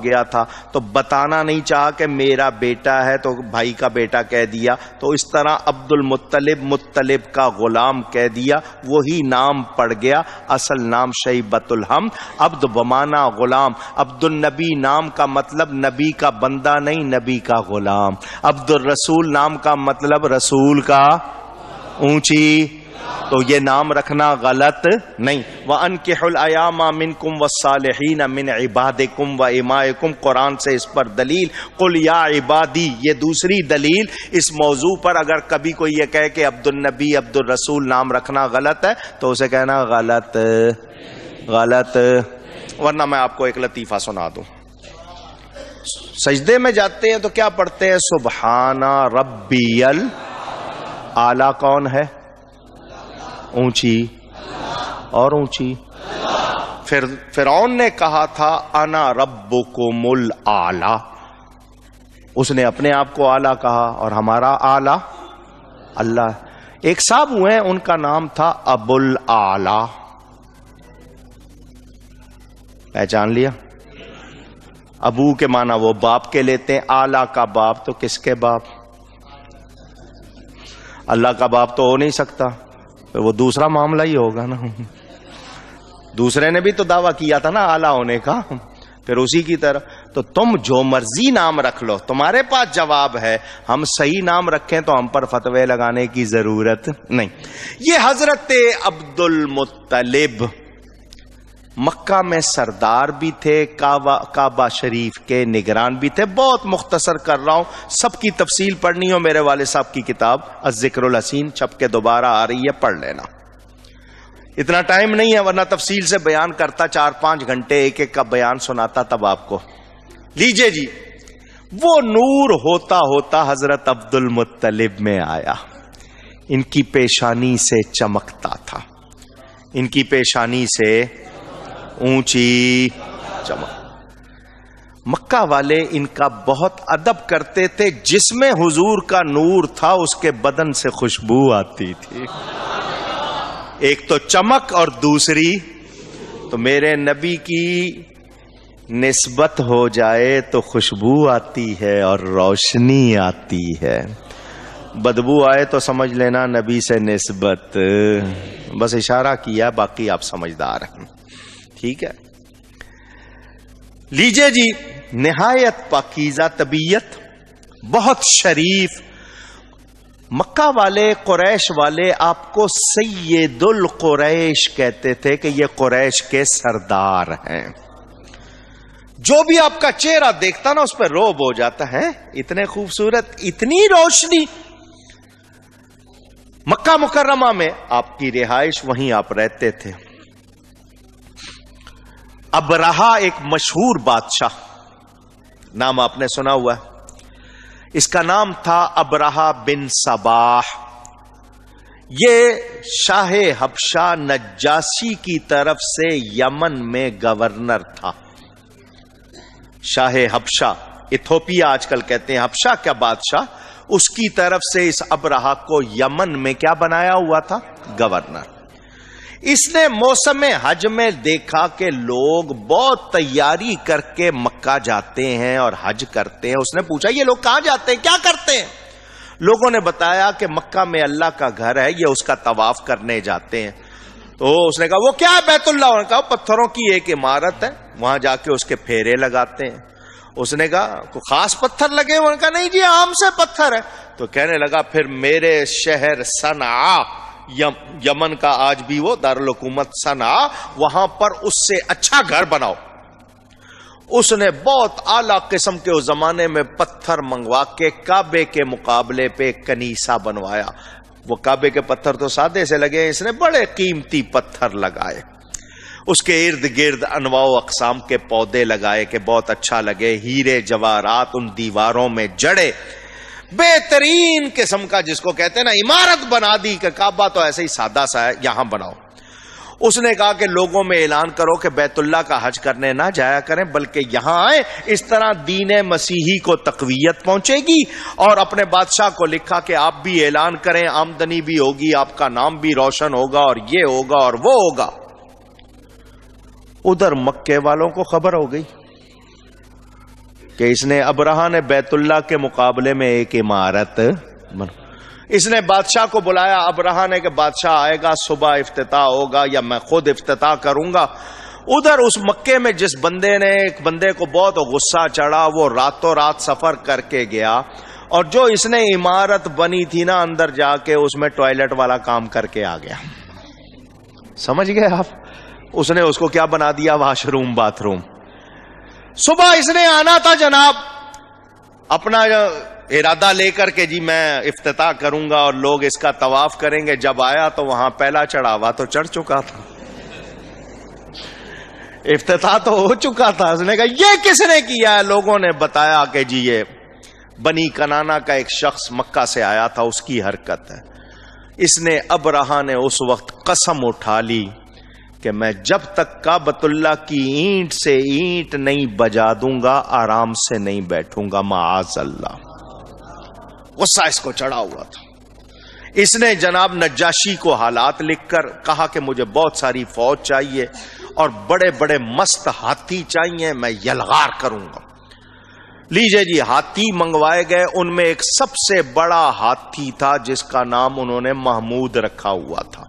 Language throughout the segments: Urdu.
گیا تھا تو بتانا نہیں چاہا کہ میرا بیٹا ہے تو بھائی کا بیٹا کہہ دیا، تو اس طرح عبد المطلب مطلب کا غلام کہہ دیا، وہی نام پڑ گیا، اصل نام شیبۃ الحمد، عبد بمانا غلام، عبد النبی نام کا مطلب نبی کا بندہ نہیں، نبی کا غلام، عبد الرسول نام کا مطلب رسول کا اونچی، تو یہ نام رکھنا غلط نہیں۔ وَأَنْكِحُوا الْأَيَامَ مِنْكُمْ وَالصَّالِحِينَ مِنْ عِبَادِكُمْ وَإِمَائِكُمْ، قرآن سے اس پر دلیل، قُلْ يَا عِبَادِي، یہ دوسری دلیل اس موضوع پر۔ اگر کبھی کوئی یہ کہے کہ عبد النبی عبد الرسول نام رکھنا غلط ہے تو اسے کہنا غلط غلط، ورنہ میں آپ کو ایک لطیفہ سنا دوں۔ سجدے میں جاتے ہیں تو کیا پڑھتے ہیں؟ سبحان ربی الاعلی، کون ہے؟ اونچی اور اونچی۔ پھر فرعون نے کہا تھا انا ربکم الاعلی، اس نے اپنے آپ کو اعلی کہا، اور ہمارا اعلی اللہ۔ ایک صاحب ہوئے ان کا نام تھا ابو الاعلی، پہچان لیا؟ ابو کے معنی وہ باپ کے لیتے ہیں، اعلی کا باپ تو کس کے باپ؟ اللہ کا باپ تو ہو نہیں سکتا، وہ دوسرا معاملہ ہی ہوگا نا۔ دوسرے نے بھی تو دعویٰ کیا تھا نا اعلیٰ ہونے کا، پھر اسی کی طرح۔ تو تم جو مرضی نام رکھ لو، تمہارے پاس جواب ہے، ہم صحیح نام رکھیں تو ہم پر فتوے لگانے کی ضرورت نہیں۔ یہ حضرت عبد المطلب مکہ میں سردار بھی تھے، کعبہ شریف کے نگران بھی تھے۔ بہت مختصر کر رہا ہوں، سب کی تفصیل پڑھنی ہو میرے والد صاحب کی کتاب الذکر الحسین چھپ کے دوبارہ آ رہی ہے، پڑھ لینا۔ اتنا ٹائم نہیں ہے ورنہ تفصیل سے بیان کرتا، 4-5 گھنٹے ایک ایک کا بیان سناتا تب آپ کو۔ لیجئے جی، وہ نور ہوتا ہوتا حضرت عبد المطلب میں آیا، ان کی پیشانی سے چمکتا تھا، ان کی پیشانی سے اونچی چمک۔ مکہ والے ان کا بہت ادب کرتے تھے، جس میں حضور کا نور تھا اس کے بدن سے خوشبو آتی تھی، ایک تو چمک اور دوسری تو میرے نبی کی نسبت ہو جائے تو خوشبو آتی ہے اور روشنی آتی ہے، بدبو آئے تو سمجھ لینا نبی سے نسبت، بس اشارہ کیا، باقی آپ سمجھدار ہیں، ٹھیک ہے۔ لیجئے جی، نہایت پاکیزہ طبیعت، بہت شریف۔ مکہ والے قریش والے آپ کو سید القریش کہتے تھے کہ یہ قریش کے سردار ہیں۔ جو بھی آپ کا چہرہ دیکھتا نا اس پہ روب ہو جاتا ہے، اتنے خوبصورت، اتنی روشنی۔ مکہ مکرمہ میں آپ کی رہائش، وہیں آپ رہتے تھے۔ ابرہہ ایک مشہور بادشاہ، نام آپ نے سنا ہوا ہے، اس کا نام تھا ابرہہ بن صباح۔ یہ شاہ حبشہ نجاشی کی طرف سے یمن میں گورنر تھا۔ شاہ حبشہ، ایتھوپیا آج کل کہتے ہیں، حبشہ کیا بادشاہ، اس کی طرف سے اس ابرہہ کو یمن میں کیا بنایا ہوا تھا؟ گورنر۔ اس نے موسم حج میں دیکھا کہ لوگ بہت تیاری کر کے مکہ جاتے ہیں اور حج کرتے ہیں۔ اس نے پوچھا یہ لوگ کہاں جاتے ہیں، کیا کرتے ہیں؟ لوگوں نے بتایا کہ مکہ میں اللہ کا گھر ہے، یہ اس کا طواف کرنے جاتے ہیں۔ تو اس نے کہا وہ کیا ہے بیت اللہ؟ انہوں نے کہا پتھروں کی ایک عمارت ہے، وہاں جا کے اس کے پھیرے لگاتے ہیں۔ اس نے کہا کوئی خاص پتھر لگے؟ انہوں نے کہا نہیں جی عام سے پتھر ہے۔ تو کہنے لگا پھر میرے شہر صنعاء، یمن کا آج بھی وہ دارالحکومت صنعاء، وہاں پر اس سے اچھا گھر بناؤ۔ اس نے بہت اعلیٰ قسم کے اس زمانے میں پتھر منگوا کے کعبے کے مقابلے پہ کنیسہ بنوایا۔ وہ کعبے کے پتھر تو سادے سے لگے، اس نے بڑے قیمتی پتھر لگائے، اس کے ارد گرد انواع و اقسام کے پودے لگائے کہ بہت اچھا لگے، ہیرے جواہرات ان دیواروں میں جڑے، بہترین قسم کا جس کو کہتے ہیں نا عمارت بنا دی کہ کعبہ تو ایسے ہی سادہ سا ہے، یہاں بناؤ۔ اس نے کہا کہ لوگوں میں اعلان کرو کہ بیت اللہ کا حج کرنے نہ جایا کریں بلکہ یہاں آئیں، اس طرح دین مسیحی کو تقویت پہنچے گی۔ اور اپنے بادشاہ کو لکھا کہ آپ بھی اعلان کریں، آمدنی بھی ہوگی، آپ کا نام بھی روشن ہوگا اور یہ ہوگا اور وہ ہوگا۔ ادھر مکے والوں کو خبر ہو گئی، کہ اس نے ابرہا نے بیت اللہ کے مقابلے میں ایک عمارت اس نے بادشاہ کو بلایا. ابرہا نے کہ بادشاہ آئے گا, صبح افتتاح ہوگا یا میں خود افتتاح کروں گا. ادھر اس مکے میں جس بندے نے, ایک بندے کو بہت غصہ چڑھا, وہ راتوں رات سفر کر کے گیا اور جو اس نے عمارت بنی تھی نا اندر جا کے اس میں ٹوائلٹ والا کام کر کے آ گیا. سمجھ گئے آپ؟ اس نے اس کو کیا بنا دیا؟ Wash room, bath room. صبح اس نے آنا تھا جناب اپنا ارادہ لے کر کے, جی میں افتتاح کروں گا اور لوگ اس کا طواف کریں گے. جب آیا تو وہاں پہلا چڑھاوا تو چڑھ چکا تھا, افتتاح تو ہو چکا تھا. اس نے کہا یہ کس نے کیا ہے؟ لوگوں نے بتایا کہ جی یہ بنی کنانا کا ایک شخص مکہ سے آیا تھا, اس کی حرکت ہے. اس نے ابرہا نے اس وقت قسم اٹھا لی کہ میں جب تک کعبۃ اللہ کی اینٹ سے اینٹ نہیں بجا دوں گا آرام سے نہیں بیٹھوں گا, معاذ اللہ. غصہ اس کو چڑھا ہوا تھا. اس نے جناب نجاشی کو حالات لکھ کر کہا کہ مجھے بہت ساری فوج چاہیے اور بڑے بڑے مست ہاتھی چاہیے, میں یلغار کروں گا. لیجئے جی, ہاتھی منگوائے گئے. ان میں ایک سب سے بڑا ہاتھی تھا جس کا نام انہوں نے محمود رکھا ہوا تھا.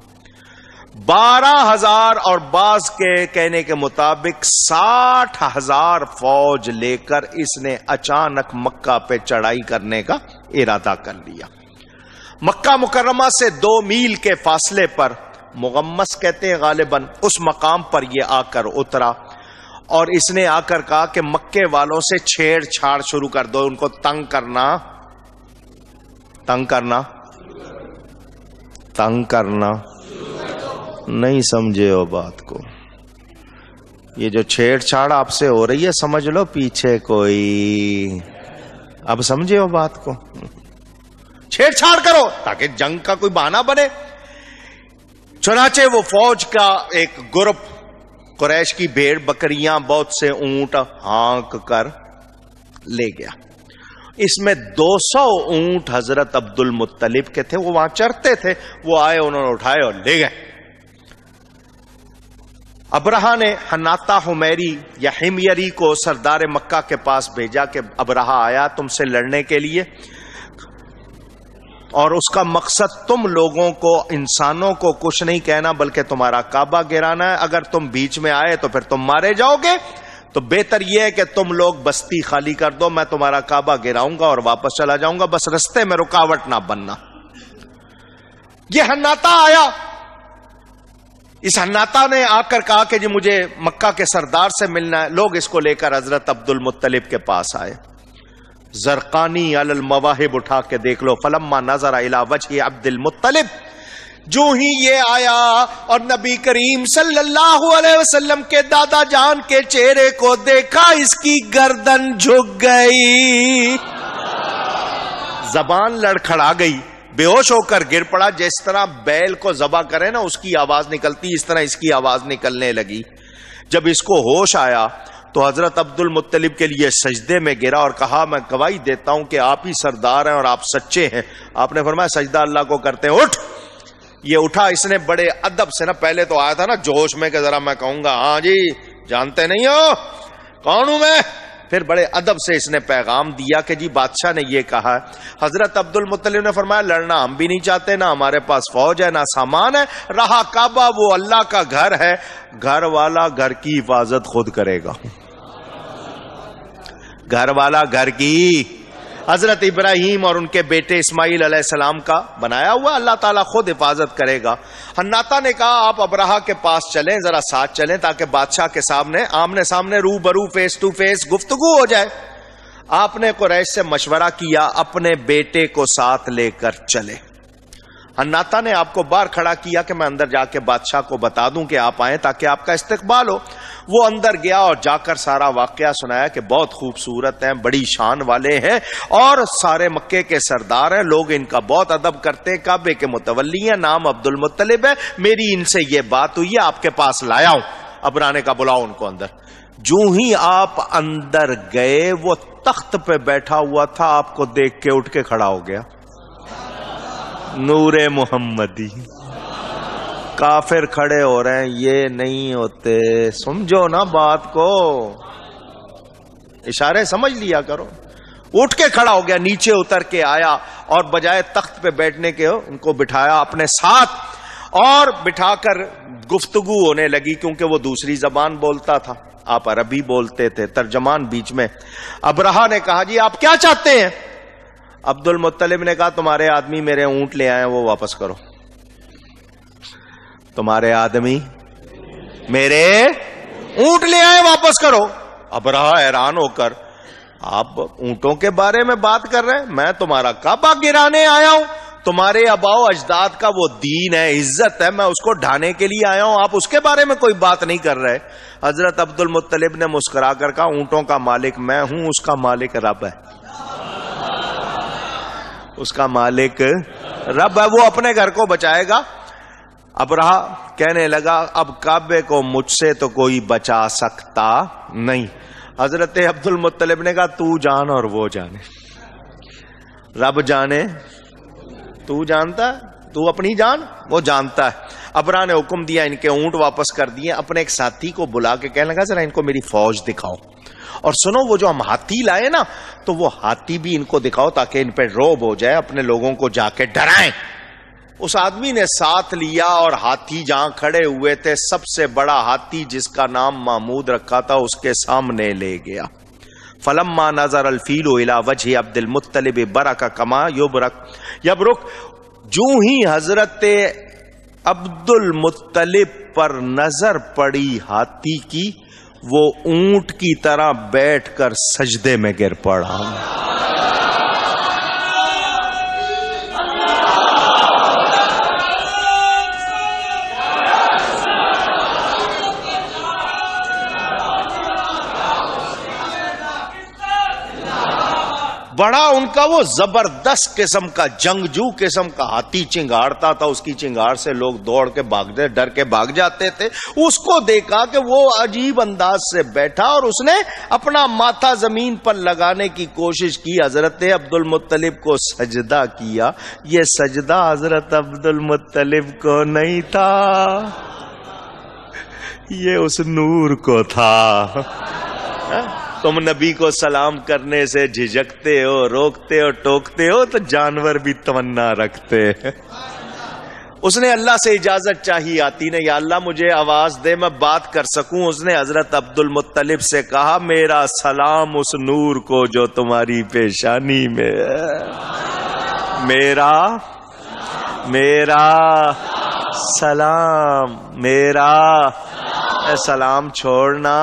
12,000 اور بعض کے کہنے کے مطابق 60,000 فوج لے کر اس نے اچانک مکہ پہ چڑھائی کرنے کا ارادہ کر لیا. مکہ مکرمہ سے 2 میل کے فاصلے پر, مغمس کہتے ہیں غالباً, اس مقام پر یہ آ کر اترا اور اس نے آ کر کہا کہ مکے والوں سے چھیڑ چھاڑ شروع کر دو, ان کو تنگ کرنا. نہیں سمجھے ہو بات کو؟ یہ جو چھیڑ چھاڑ آپ سے ہو رہی ہے سمجھ لو پیچھے کوئی, اب سمجھے ہو بات کو؟ چھیڑ چھاڑ کرو تاکہ جنگ کا کوئی بہانہ بنے. چنانچہ وہ فوج کا ایک گروپ, قریش کی بھیڑ بکریاں, بہت سے اونٹ ہانک کر لے گیا. اس میں 200 اونٹ حضرت عبد المطلب کے تھے, وہ وہاں چرتے تھے. وہ آئے, انہوں نے اٹھائے اور لے گئے. ابرہا نے حناطہ حمیری یا حمیری کو سردار مکہ کے پاس بھیجا کہ ابرہا آیا تم سے لڑنے کے لیے اور اس کا مقصد تم لوگوں کو, انسانوں کو کچھ نہیں کہنا بلکہ تمہارا کعبہ گرانا ہے. اگر تم بیچ میں آئے تو پھر تم مارے جاؤ گے, تو بہتر یہ ہے کہ تم لوگ بستی خالی کر دو, میں تمہارا کعبہ گراؤں گا اور واپس چلا جاؤں گا, بس رستے میں رکاوٹ نہ بننا. یہ حناطہ آیا. اس حناطہ نے آ کر کہا کہ جی مجھے مکہ کے سردار سے ملنا ہے. لوگ اس کو لے کر حضرت عبد المطلب کے پاس آئے. زرقانی علی المواہب اٹھا کے دیکھ لو. فلما نظر الی وجہ عبد المطلب, جو ہی یہ آیا اور نبی کریم صلی اللہ علیہ وسلم کے دادا جان کے چہرے کو دیکھا, اس کی گردن جھک گئی, زبان لڑکھڑا گئی, بے ہوش ہو کر گر پڑا. جس طرح بیل کو ذبح کرے نا اس کی آواز نکلتی, اس طرح اس کی آواز نکلنے لگی. جب اس کو ہوش آیا تو حضرت عبد المطلب کے لیے سجدے میں گرا اور کہا میں گواہی دیتا ہوں کہ آپ ہی سردار ہیں اور آپ سچے ہیں. آپ نے فرمایا سجدہ اللہ کو کرتے ہیں, اٹھ. یہ اٹھا. اس نے بڑے ادب سے نا, پہلے تو آیا تھا نا جوش میں کہ ذرا میں کہوں گا ہاں جی جانتے نہیں ہو کون ہوں میں, پھر بڑے ادب سے اس نے پیغام دیا کہ جی بادشاہ نے یہ کہا ہے. حضرت عبد المطلب نے فرمایا لڑنا ہم بھی نہیں چاہتے, نہ ہمارے پاس فوج ہے نہ سامان ہے, رہا کعبہ وہ اللہ کا گھر ہے, گھر والا گھر کی حفاظت خود کرے گا. گھر والا گھر کی, حضرت ابراہیم اور ان کے بیٹے اسماعیل علیہ السلام کا بنایا ہوا, اللہ تعالیٰ خود حفاظت کرے گا. حناطہ نے کہا آپ ابرہا کے پاس چلیں, ذرا ساتھ چلیں تاکہ بادشاہ کے سامنے آمنے سامنے روبرو فیس ٹو فیس گفتگو ہو جائے. آپ نے قریش سے مشورہ کیا, اپنے بیٹے کو ساتھ لے کر چلے. حناطہ نے آپ کو باہر کھڑا کیا کہ میں اندر جا کے بادشاہ کو بتا دوں کہ آپ آئیں تاکہ آپ کا استقبال ہو. وہ اندر گیا اور جا کر سارا واقعہ سنایا کہ بہت خوبصورت ہیں, بڑی شان والے ہیں اور سارے مکے کے سردار ہیں, لوگ ان کا بہت ادب کرتے ہیں, کعبے کے متولی ہیں, نام عبد المطلب ہے, میری ان سے یہ بات ہوئی ہے, آپ کے پاس لایا ہوں. ابرانے کا بلاؤ ان کو اندر. جو ہی آپ اندر گئے وہ تخت پہ بیٹھا ہوا تھا, آپ کو دیکھ کے اٹھ کے کھڑا ہو گیا. نور محمدی. کافر کھڑے ہو رہے ہیں, یہ نہیں ہوتے, سمجھو نا بات کو. اشارے سمجھ لیا کرو. اٹھ کے کھڑا ہو گیا, نیچے اتر کے آیا اور بجائے تخت پہ بیٹھنے کے ان کو بٹھایا اپنے ساتھ اور بٹھا کر گفتگو ہونے لگی, کیونکہ وہ دوسری زبان بولتا تھا, آپ عربی بولتے تھے. ترجمان بیچ میں. ابرہہ نے کہا جی آپ کیا چاہتے ہیں؟ عبد المطلب نے کہا تمہارے آدمی میرے اونٹ لے آئے وہ واپس کرو. تمہارے آدمی میرے اونٹ لے آئے واپس کرو. ابرہہ حیران ہو کر, آپ اونٹوں کے بارے میں بات کر رہے ہیں؟ میں تمہارا کعبہ گرانے آیا ہوں, تمہارے آباء و اجداد کا وہ دین ہے, عزت ہے, میں اس کو ڈھانے کے لیے آیا ہوں, آپ اس کے بارے میں کوئی بات نہیں کر رہے. حضرت عبد المطلب نے مسکرا کر کہا اونٹوں کا مالک میں ہوں, اس کا مالک رب ہے. اس کا مالک رب ہے, وہ اپنے گھر کو بچائے گا. ابرہہ کہنے لگا اب کعبے کو مجھ سے تو کوئی بچا سکتا نہیں. حضرت عبد المطلب نے کہا تو جان اور وہ جانے, رب جانے تو جانتا ہے, تو اپنی جان وہ جانتا ہے. ابرہہ نے حکم دیا, ان کے اونٹ واپس کر دیے. اپنے ایک ساتھی کو بلا کے کہنے لگا ذرا ان کو میری فوج دکھاؤ, اور سنو وہ جو ہم ہاتھی لائے نا تو وہ ہاتھی بھی ان کو دکھاؤ تاکہ ان پہ روب ہو جائے, اپنے لوگوں کو جا کے ڈرائیں. اس آدمی نے ساتھ لیا اور ہاتھی جہاں کھڑے ہوئے تھے سب سے بڑا ہاتھی جس کا نام محمود رکھا تھا اس کے سامنے لے گیا. فلما نظر الفیل الى وجه عبد المطلب برک کما یبرک, جو ہی حضرت عبد المطلب پر نظر پڑی ہاتھی کی, وہ اونٹ کی طرح بیٹھ کر سجدے میں گر پڑا. بڑا ان کا وہ زبردست قسم کا جنگجو قسم کا ہاتھی چنگاڑتا تھا, اس کی چنگاڑ سے لوگ دوڑ کے بھاگتے, ڈر کے بھاگ جاتے تھے. اس کو دیکھا کہ وہ عجیب انداز سے بیٹھا اور اس نے اپنا ماتھا زمین پر لگانے کی کوشش کی. حضرت عبد المطلب کو سجدہ کیا. یہ سجدہ حضرت عبد المطلب کو نہیں تھا, یہ اس نور کو تھا. تم نبی کو سلام کرنے سے جھجکتے ہو, روکتے ہو, ٹوکتے ہو تو جانور بھی تمنا رکھتے. اس نے اللہ سے اجازت چاہی آتی نے, یا اللہ مجھے آواز دے میں بات کر سکوں. اس نے حضرت عبد المطلب سے کہا میرا سلام اس نور کو جو تمہاری پیشانی میں ہے. میرا سلام, میرا سلام چھوڑنا.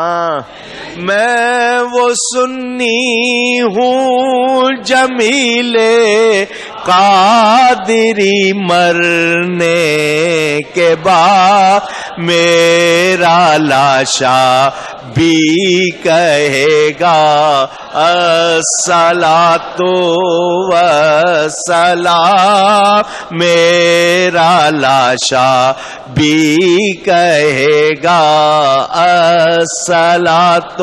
میں وہ سنی ہوں جمیل قادری, مرنے کے بعد میرا لاشا بھی کہے گا الصلاۃ والسلام, میرا لاشا بھی کہے گا الصلاۃ.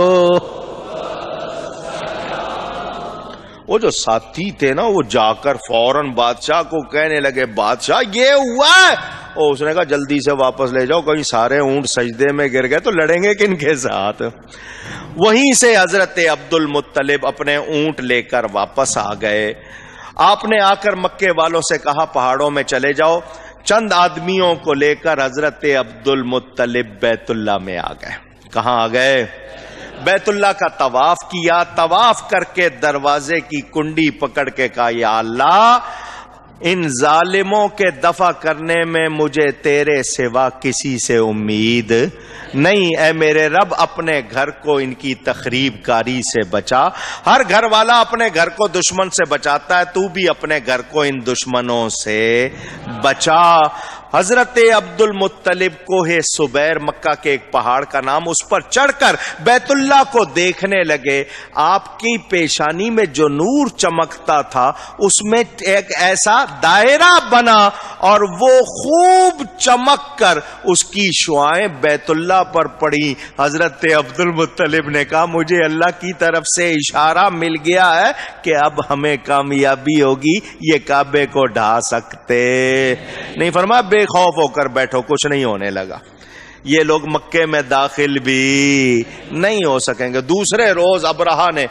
وہ جو ساتھی تھے نا وہ جا کر فوراً بادشاہ کو کہنے لگے بادشاہ یہ ہوا ہے. اور اس نے کہا جلدی سے واپس لے جاؤ, کہیں سارے اونٹ سجدے میں گر گئے تو لڑیں گے کن کے ساتھ. وہیں سے حضرت عبد المطلب اپنے اونٹ لے کر واپس آ گئے. آپ نے آ کر مکے والوں سے کہا پہاڑوں میں چلے جاؤ. چند آدمیوں کو لے کر حضرت عبد المطلب بیت اللہ میں آ گئے. کہاں آ گئے؟ بیت اللہ کا طواف کیا. طواف کر کے دروازے کی کنڈی پکڑ کے کہا یا اللہ ان ظالموں کے دفع کرنے میں مجھے تیرے سوا کسی سے امید نہیں. اے میرے رب اپنے گھر کو ان کی تخریب کاری سے بچا. ہر گھر والا اپنے گھر کو دشمن سے بچاتا ہے, تو بھی اپنے گھر کو ان دشمنوں سے بچا. حضرت عبد المطلب کوہ سبیر مکہ کے ایک پہاڑ کا نام, اس پر چڑھ کر بیت اللہ کو دیکھنے لگے. آپ کی پیشانی میں جو نور چمکتا تھا اس میں ایک ایسا دائرہ بنا اور وہ خوب چمک کر اس کی شعائیں بیت اللہ پر پڑی. حضرت عبد المطلب نے کہا مجھے اللہ کی طرف سے اشارہ مل گیا ہے کہ اب ہمیں کامیابی ہوگی, یہ کعبے کو ڈھا سکتے نہیں. فرمایا بے خوف ہو کر بیٹھو, کچھ نہیں ہونے لگا. یہ لوگ مکے میں داخل بھی نہیں ہو سکیں گے. دوسرے روز ابرہہ نے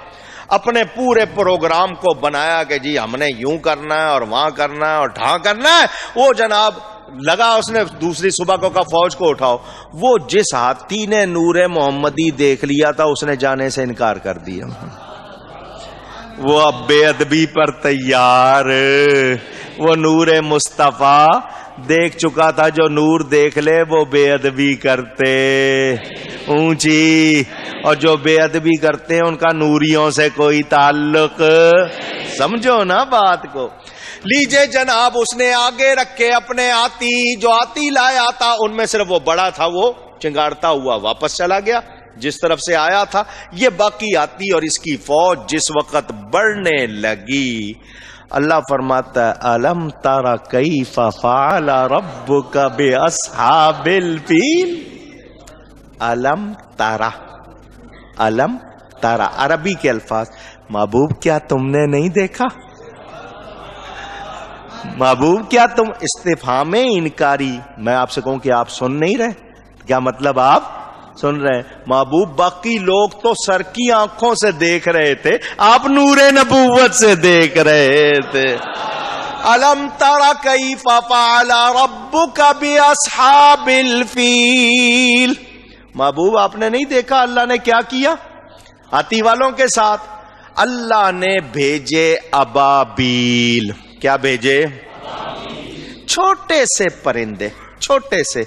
اپنے پورے پروگرام کو بنایا کہ جی ہم نے یوں کرنا ہے اور وہاں کرنا ہے اور ڈھاں کرنا ہے. وہ جناب لگا اس نے دوسری صبح کو کہا فوج کو اٹھاؤ. وہ جس ہاتھی نے نور محمدی دیکھ لیا تھا اس نے جانے سے انکار کر دیا. وہ اب بے ادبی پر تیار. وہ نور مصطفیٰ دیکھ چکا تھا. جو نور دیکھ لے وہ بے ادبی کرتے اونچی, اور جو بے ادبی کرتے ہیں ان کا نوریوں سے کوئی تعلق. سمجھو نا بات کو. لیجے جناب اس نے آگے رکھے اپنے آتی. جو آتی لایا تھا ان میں صرف وہ بڑا تھا, وہ چنگاڑتا ہوا واپس چلا گیا جس طرف سے آیا تھا. یہ باقی آتی اور اس کی فوج جس وقت بڑھنے لگی, اللہ فرماتا ہے الم تر کیف فعل ربک باصحاب الفیل. الم ترا, الم ترا عربی کے الفاظ. محبوب کیا تم نے نہیں دیکھا؟ محبوب کیا تم, استفہام انکاری. میں آپ سے کہوں کہ آپ سن نہیں رہے, کیا مطلب آپ سن رہے ہیں؟ محبوب باقی لوگ تو سر کی آنکھوں سے دیکھ رہے تھے, آپ نور نبوت سے دیکھ رہے تھے. الم تر کیف فعل ربک باصحاب الفیل. محبوب آپ نے نہیں دیکھا اللہ نے کیا کیا ہاتھی والوں کے ساتھ؟ اللہ نے بھیجے ابابیل. کیا بھیجے؟ چھوٹے سے پرندے, چھوٹے سے.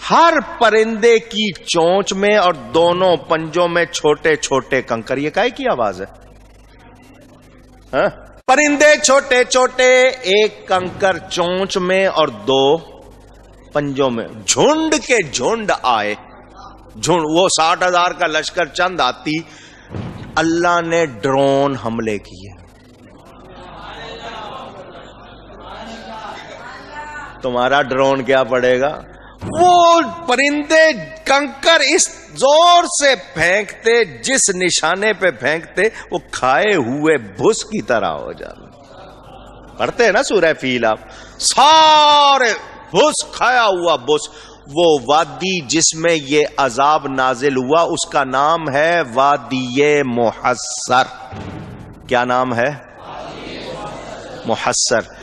ہر پرندے کی چونچ میں اور دونوں پنجوں میں چھوٹے چھوٹے کنکر. یہ کائے کی آواز ہے؟ ہاں؟ پرندے چھوٹے چھوٹے, ایک کنکر چونچ میں اور دو پنجوں میں. جھنڈ کے جھنڈ آئے, جھنڈ. وہ 60,000 کا لشکر چند آتی. اللہ نے ڈرون حملے کیے. تمہارا ڈرون کیا پڑے گا؟ وہ پرندے کنکر اس زور سے پھینکتے, جس نشانے پہ پھینکتے وہ کھائے ہوئے بھس کی طرح ہو جاتے. پڑھتے ہیں نا سورہ فیل آپ, سارے بھس, کھایا ہوا بھس. وہ وادی جس میں یہ عذاب نازل ہوا اس کا نام ہے وادی محصر. کیا نام ہے؟ محصر.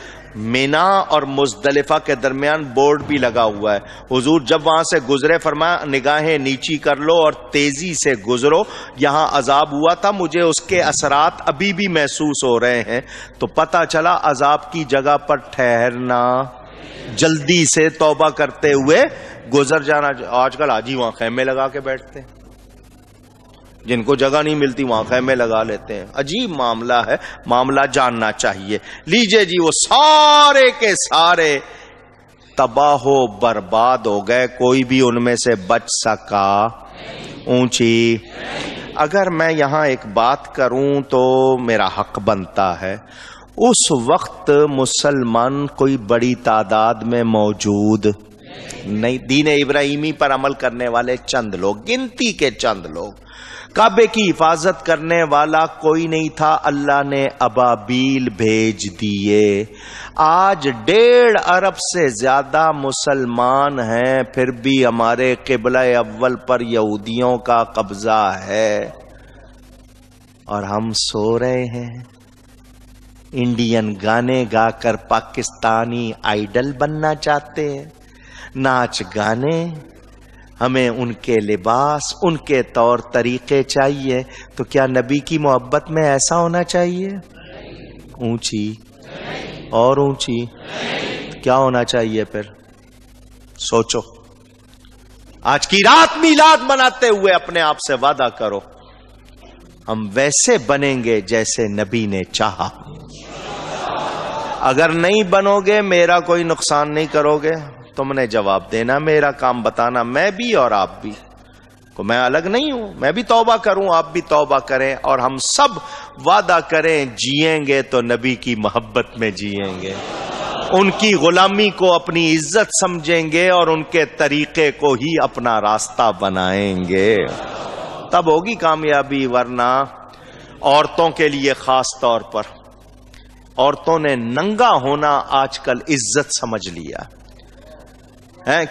مینا اور مزدلفہ کے درمیان بورڈ بھی لگا ہوا ہے. حضور جب وہاں سے گزرے فرمایا نگاہیں نیچی کر لو اور تیزی سے گزرو, یہاں عذاب ہوا تھا, مجھے اس کے اثرات ابھی بھی محسوس ہو رہے ہیں. تو پتہ چلا عذاب کی جگہ پر ٹھہرنا, جلدی سے توبہ کرتے ہوئے گزر جانا. آج کل حاجی وہاں خیمے لگا کے بیٹھتے ہیں, جن کو جگہ نہیں ملتی وہاں خیمے لگا لیتے ہیں. عجیب معاملہ ہے, معاملہ جاننا چاہیے. لیجئے جی وہ سارے کے سارے تباہ و برباد ہو گئے, کوئی بھی ان میں سے بچ سکا. اونچی. اگر میں یہاں ایک بات کروں تو میرا حق بنتا ہے. اس وقت مسلمان کوئی بڑی تعداد میں موجود نہیں, دین ابراہیمی پر عمل کرنے والے چند لوگ, گنتی کے چند لوگ. کعبے کی حفاظت کرنے والا کوئی نہیں تھا. اللہ نے ابابیل بھیج دیے. آج 1.5 ارب سے زیادہ مسلمان ہیں, پھر بھی ہمارے قبلہ اول پر یہودیوں کا قبضہ ہے, اور ہم سو رہے ہیں. انڈین گانے گا کر پاکستانی آئیڈل بننا چاہتے ہیں, ناچ گانے, ہمیں ان کے لباس, ان کے طور طریقے چاہیے. تو کیا نبی کی محبت میں ایسا ہونا چاہیے؟ اونچی اور اونچی. کیا ہونا چاہیے پھر؟ سوچو. آج کی رات میلاد مناتے ہوئے اپنے آپ سے وعدہ کرو ہم ویسے بنیں گے جیسے نبی نے چاہا. اگر نہیں بنو گے میرا کوئی نقصان نہیں کرو گے, تم نے جواب دینا, میرا کام بتانا. میں بھی اور آپ بھی, کو میں الگ نہیں ہوں. میں بھی توبہ کروں, آپ بھی توبہ کریں, اور ہم سب وعدہ کریں جیئیں گے تو نبی کی محبت میں جیئیں گے, ان کی غلامی کو اپنی عزت سمجھیں گے اور ان کے طریقے کو ہی اپنا راستہ بنائیں گے. تب ہوگی کامیابی. ورنہ عورتوں کے لیے خاص طور پر, عورتوں نے ننگا ہونا آج کل عزت سمجھ لیا.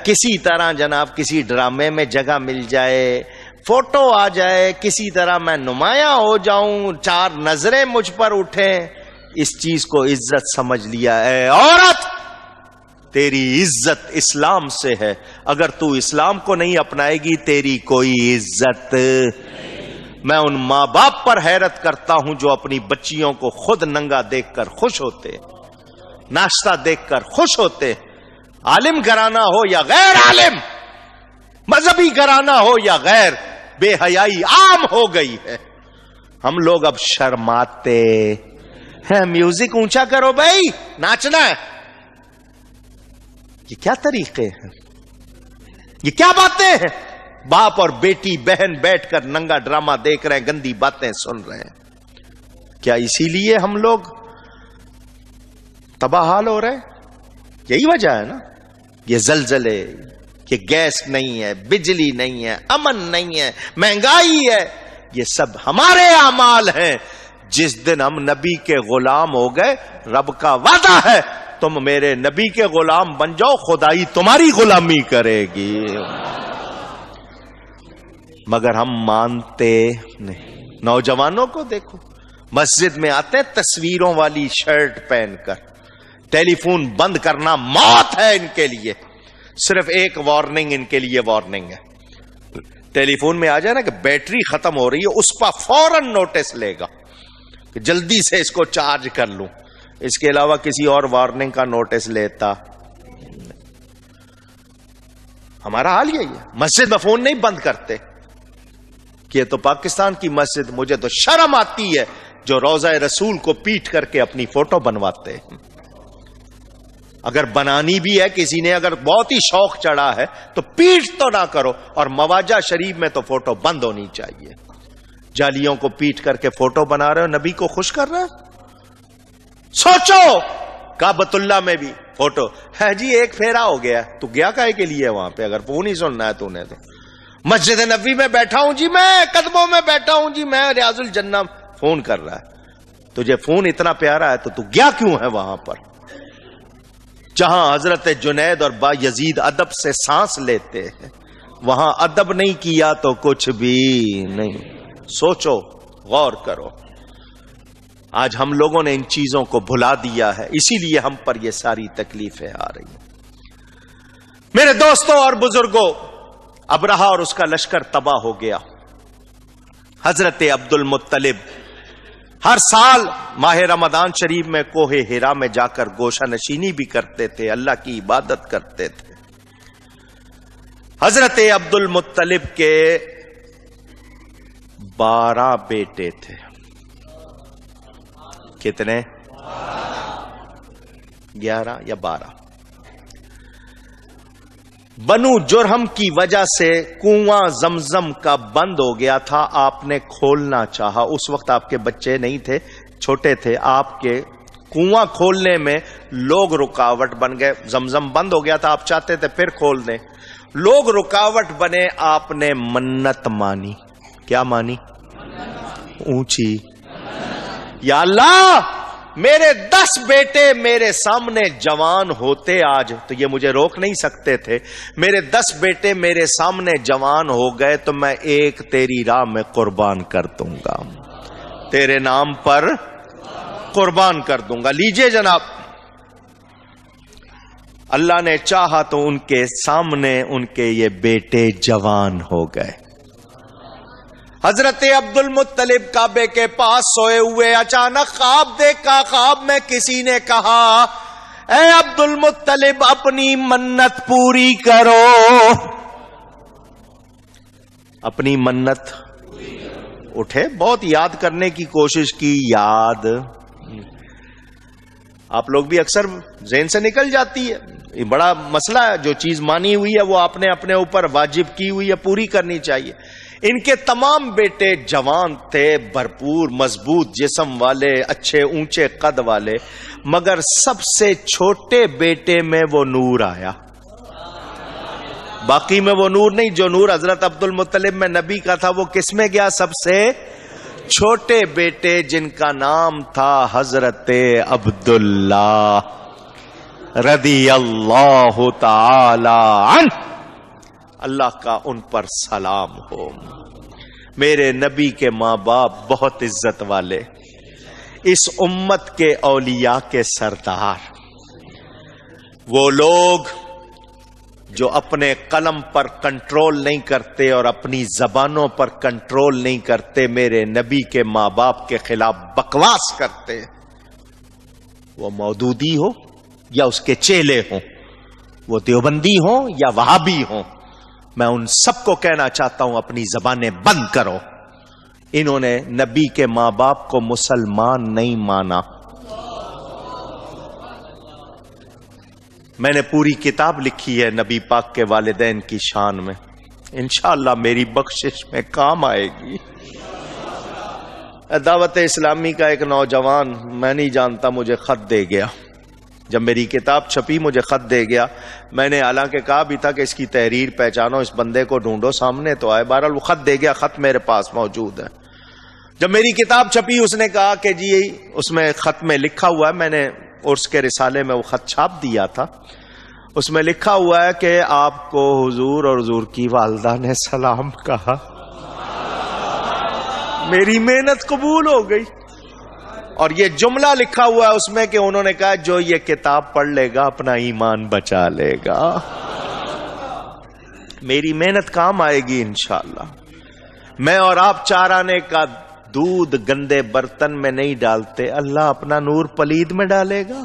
کسی طرح جناب کسی ڈرامے میں جگہ مل جائے، فوٹو آ جائے، کسی طرح میں نمایاں ہو جاؤں، 4 نظریں مجھ پر اٹھیں، اس چیز کو عزت سمجھ لیا۔ اے عورت، تیری عزت اسلام سے ہے، اگر تو اسلام کو نہیں اپنائے گی تیری کوئی عزت۔ میں ان ماں باپ پر حیرت کرتا ہوں جو اپنی بچیوں کو خود ننگا دیکھ کر خوش ہوتے، ناشتہ دیکھ کر خوش ہوتے، عالم گھرانہ ہو یا غیر عالم، مذہبی گھرانہ ہو یا غیر، بے حیائی عام ہو گئی ہے۔ ہم لوگ اب شرماتے ہیں۔ میوزک اونچا کرو بھائی، ناچنا ہے۔ یہ کیا طریقے ہیں؟ یہ کیا باتیں ہیں؟ باپ اور بیٹی بہن بیٹھ کر ننگا ڈرامہ دیکھ رہے ہیں، گندی باتیں سن رہے ہیں۔ کیا اسی لیے ہم لوگ تباہ حال ہو رہے ہیں؟ یہی وجہ ہے نا، یہ زلزلے، یہ گیس نہیں ہے، بجلی نہیں ہے، امن نہیں ہے، مہنگائی ہے، یہ سب ہمارے اعمال ہیں۔ جس دن ہم نبی کے غلام ہو گئے، رب کا وعدہ ہے تم میرے نبی کے غلام بن جاؤ، خدائی تمہاری غلامی کرے گی۔ مگر ہم مانتے نہیں۔ نوجوانوں کو دیکھو، مسجد میں آتے ہیں تصویروں والی شرٹ پہن کر، ٹیلی فون بند کرنا موت ہے ان کے لیے۔ صرف ایک وارننگ ان کے لیے وارننگ ہے، ٹیلی فون میں آ جائے نا کہ بیٹری ختم ہو رہی ہے، اس پر فوراً نوٹس لے گا کہ جلدی سے اس کو چارج کر لوں۔ اس کے علاوہ کسی اور وارننگ کا نوٹس لیتا۔ ہمارا حال یہی ہے، مسجد میں فون نہیں بند کرتے کہ یہ تو پاکستان کی مسجد، مجھے تو شرم آتی ہے جو روضہ رسول کو پیٹ کر کے اپنی فوٹو بنواتے ہیں۔ اگر بنانی بھی ہے کسی نے، اگر بہت ہی شوق چڑھا ہے تو پیٹ تو نہ کرو، اور مواجہ شریف میں تو فوٹو بند ہونی چاہیے۔ جالیوں کو پیٹ کر کے فوٹو بنا رہے ہو، نبی کو خوش کر رہے ہو؟ سوچو، کعبۃ اللہ میں بھی فوٹو ہے جی، ایک پھیرا ہو گیا، تو گیا کائے کے لیے وہاں پہ؟ اگر فون ہی سننا ہے تو نے تو مسجد نبی میں بیٹھا ہوں جی، میں قدموں میں بیٹھا ہوں جی، میں ریاض الجنہ، فون کر رہا ہے۔ تجھے فون اتنا پیارا ہے تو گیا کیوں ہے وہاں پر، جہاں حضرت جنید اور با یزید ادب سے سانس لیتے ہیں؟ وہاں ادب نہیں کیا تو کچھ بھی نہیں۔ سوچو، غور کرو۔ آج ہم لوگوں نے ان چیزوں کو بھلا دیا ہے، اسی لیے ہم پر یہ ساری تکلیفیں آ رہی ہیں۔ میرے دوستوں اور بزرگوں، ابرہہ اور اس کا لشکر تباہ ہو گیا۔ حضرت عبد المطلب ہر سال ماہ رمضان شریف میں کوہ ہرا میں جا کر گوشہ نشینی بھی کرتے تھے، اللہ کی عبادت کرتے تھے۔ حضرت عبد المطلب کے 12 بیٹے تھے۔ کتنے؟ 11 یا 12۔ بنو جرہم کی وجہ سے کنواں زمزم کا بند ہو گیا تھا، آپ نے کھولنا چاہا۔ اس وقت آپ کے بچے نہیں تھے، چھوٹے تھے، آپ کے کنواں کھولنے میں لوگ رکاوٹ بن گئے۔ زمزم بند ہو گیا تھا، آپ چاہتے تھے پھر کھول دیں، لوگ رکاوٹ بنے۔ آپ نے منت مانی۔ کیا مانی؟ اونچی، یا اللہ میرے 10 بیٹے میرے سامنے جوان ہوتے آج تو یہ مجھے روک نہیں سکتے تھے، میرے 10 بیٹے میرے سامنے جوان ہو گئے تو میں ایک تیری راہ میں قربان کر دوں گا، تیرے نام پر قربان کر دوں گا۔ لیجئے جناب، اللہ نے چاہا تو ان کے سامنے ان کے یہ بیٹے جوان ہو گئے۔ حضرت عبد المطلب کعبے کے پاس سوئے ہوئے، اچانک خواب دیکھا۔ خواب میں کسی نے کہا، اے عبد المطلب اپنی منت پوری کرو، اپنی منت اٹھے، بہت یاد کرنے کی کوشش کی، یاد آپ لوگ بھی اکثر ذہن سے نکل جاتی ہے، یہ بڑا مسئلہ ہے۔ جو چیز مانی ہوئی ہے وہ آپ نے اپنے اوپر واجب کی ہوئی ہے، پوری کرنی چاہیے۔ ان کے تمام بیٹے جوان تھے، بھرپور مضبوط جسم والے، اچھے اونچے قد والے، مگر سب سے چھوٹے بیٹے میں وہ نور آیا، باقی میں وہ نور نہیں۔ جو نور حضرت عبد المطلب میں نبی کا تھا وہ کس میں گیا؟ سب سے چھوٹے بیٹے جن کا نام تھا حضرت عبداللہ۔ رضی اللہ تعالی عنہ، اللہ کا ان پر سلام ہو۔ میرے نبی کے ماں باپ بہت عزت والے، اس امت کے اولیاء کے سردار، وہ لوگ جو اپنے قلم پر کنٹرول نہیں کرتے اور اپنی زبانوں پر کنٹرول نہیں کرتے، میرے نبی کے ماں باپ کے خلاف بکواس کرتے، وہ مودودی ہو یا اس کے چیلے ہوں، وہ دیوبندی ہوں یا وہابی ہوں، میں ان سب کو کہنا چاہتا ہوں اپنی زبانیں بند کرو۔ انہوں نے نبی کے ماں باپ کو مسلمان نہیں مانا۔ میں نے پوری کتاب لکھی ہے نبی پاک کے والدین کی شان میں، انشاءاللہ میری بخشش میں کام آئے گی۔ دعوت اسلامی کا ایک نوجوان، میں نہیں جانتا، مجھے خط دے گیا۔ جب میری کتاب چھپی مجھے خط دے گیا، میں نے حالانکہ کہا بھی تھا کہ اس کی تحریر پہچانو، اس بندے کو ڈھونڈو، سامنے تو آئے، بہرحال وہ خط دے گیا، خط میرے پاس موجود ہے۔ جب میری کتاب چھپی اس نے کہا کہ جی اس میں خط میں لکھا ہوا ہے، میں نے عرس کے رسالے میں وہ خط چھاپ دیا تھا، اس میں لکھا ہوا ہے کہ آپ کو حضور اور حضور کی والدہ نے سلام کہا۔ میری محنت قبول ہو گئی، اور یہ جملہ لکھا ہوا ہے اس میں کہ انہوں نے کہا جو یہ کتاب پڑھ لے گا اپنا ایمان بچا لے گا۔ میری محنت کام آئے گی انشاءاللہ۔ میں اور آپ چارانے کا دودھ گندے برتن میں نہیں ڈالتے، اللہ اپنا نور پلید میں ڈالے گا۔